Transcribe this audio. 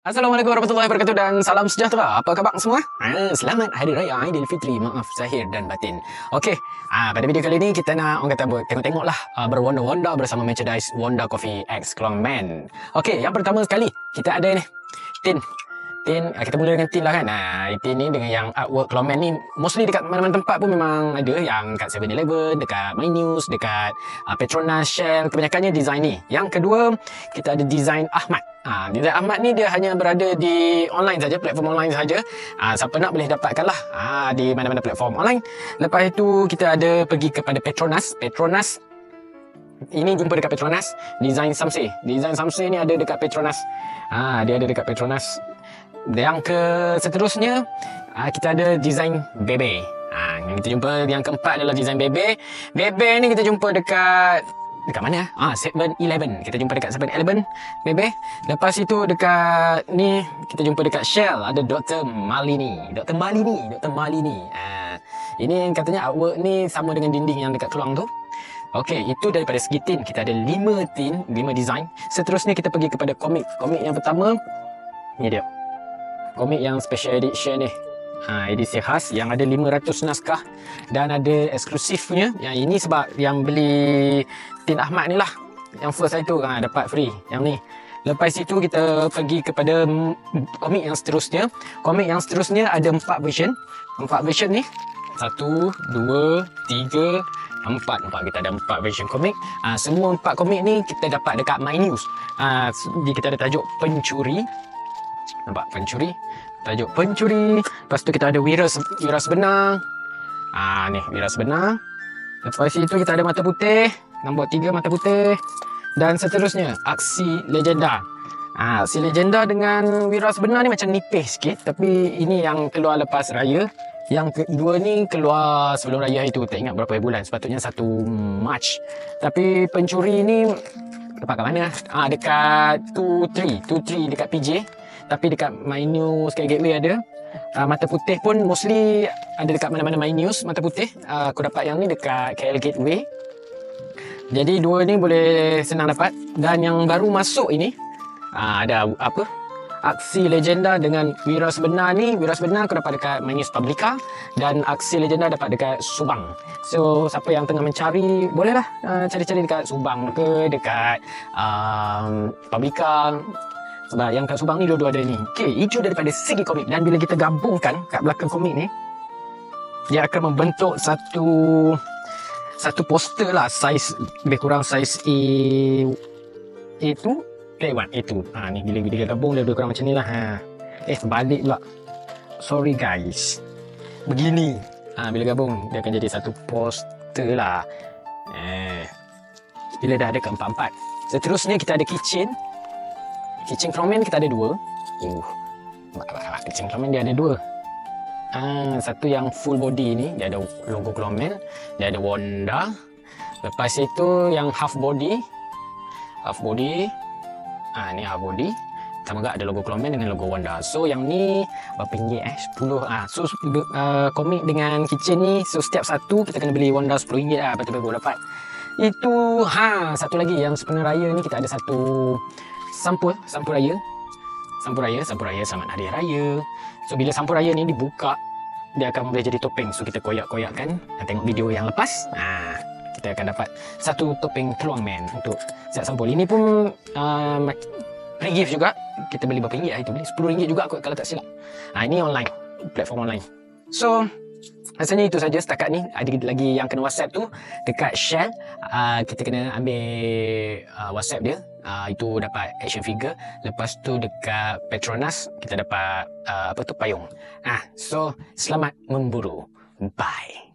Assalamualaikum warahmatullahi wabarakatuh dan salam sejahtera. Apa khabar semua? Selamat Hari Raya Aidilfitri. Maaf zahir dan batin. Okey, pada video kali ni kita nak orang kata tengok-tengok lah berwonda-wonda bersama merchandise Wonda Coffee X Clongman. Okey, yang pertama sekali kita ada ni tin. Kita mula dengan tin lah kan. Tin ni dengan yang artwork Clongman ni mostly dekat mana-mana tempat pun memang ada, yang kat 7-Eleven, dekat My News, dekat Petronas, Shell, kebanyakannya design ni. Yang kedua, kita ada design Ahmad. Design Ahmad ni dia hanya berada di online saja, platform online saja. Siapa nak boleh dapatkan lah di mana-mana platform online. Lepas itu kita ada pergi kepada Petronas. Ini jumpa dekat Petronas. Design Samsei. Design Samsei ni ada dekat Petronas. Dia ada dekat Petronas. Yang seterusnya kita ada design Bebe. Yang kita jumpa yang keempat adalah design Bebe. Bebe ni kita jumpa dekat mana? 7-Eleven. Kita jumpa dekat 7-Eleven Bebe. Lepas itu dekat ni kita jumpa dekat Shell ada Dr. Malini. Ini katanya artwork ni sama dengan dinding yang dekat tulang tu. Okey, itu daripada segi tin. Kita ada 5 tin, 5 design. Seterusnya kita pergi kepada komik. Komik yang pertama ni dia. Komik yang special edition ni. Edisi khas yang ada 500 naskah dan ada eksklusifnya. Yang ini sebab yang beli tin Ahmad ni lah, yang first itu dapat free yang ni. Lepas itu kita pergi kepada komik yang seterusnya. Komik yang seterusnya ada 4 version. 4 version ni 1, 2, 3, 4. Kita ada 4 version komik. Semua 4 komik ni kita dapat dekat My News. Kita ada tajuk Pencuri. Nampak Pencuri. Tajuk Pencuri. Lepas tu kita ada Wira Sebenar. Ni Wira Sebenar. Lepas itu kita ada Mata Putih. Nombor 3 Mata Putih. Dan seterusnya Aksi Legenda. Aksi Legenda dengan Wira Sebenar ni macam nipis sikit, tapi ini yang keluar lepas raya. Yang kedua ni keluar sebelum raya itu. Tak ingat berapa bulan. Sepatutnya 1 Mac. Tapi Pencuri ni dapat kat mana? Dekat 2-3 dekat PJ. Tapi dekat My News, kat Gateway ada. Mata Putih pun mostly ada dekat mana-mana My News. Mata Putih aku dapat yang ni dekat KL Gateway. Jadi 2 ni boleh senang dapat. Dan yang baru masuk ini ada Aksi Legenda dengan Wira Sebenar ni. Wira Sebenar aku dapat dekat My News Publica. Dan Aksi Legenda dapat dekat Subang. So siapa yang tengah mencari, bolehlah cari-cari dekat Subang ke, dekat Publica. Sebab yang kat Subang ni dua-dua ada ni. Okey, itu daripada segi komik. Dan bila kita gabungkan kat belakang komik ni, dia akan membentuk satu poster lah, saiz lebih kurang saiz A2, A1 itu. Ni bila gabung dia lebih kurang macam ni lah. Terbalik pula. Sorry guys. Begini. Bila gabung dia akan jadi satu poster lah. Bila dah ada keempat-empat. Seterusnya kita ada kitchen Clongman kita ada 2. Kitchen Clongman dia ada 2. Satu yang full body ni, dia ada logo Clongman, dia ada Wonda. Lepas itu yang half body. Ni half body. Sama juga ada logo Clongman dengan logo Wonda. So yang ni berapa ringgit 10. So komik dengan kitchen ni, so setiap satu kita kena beli Wonda 10 ringgit lah, betul baru dapat. Itu satu lagi yang sepenuh raya ni kita ada satu sampul raya. Selamat Hari Raya. So bila sampul raya ni dibuka, dia akan boleh jadi topeng. So kita koyak-koyakkan dan tengok video yang lepas. Kita akan dapat satu topeng Clongman untuk set sampul. Ini pun free gift juga. Kita beli berapa ringgit itu? Beli RM10 juga aku kalau tak silap. Ini online, platform online. So rasanya itu saja setakat ni. Ada lagi yang kena WhatsApp tu dekat Shell. Kita kena ambil WhatsApp dia. Itu dapat action figure. Lepas tu dekat Petronas kita dapat payung. So selamat memburu. Bye.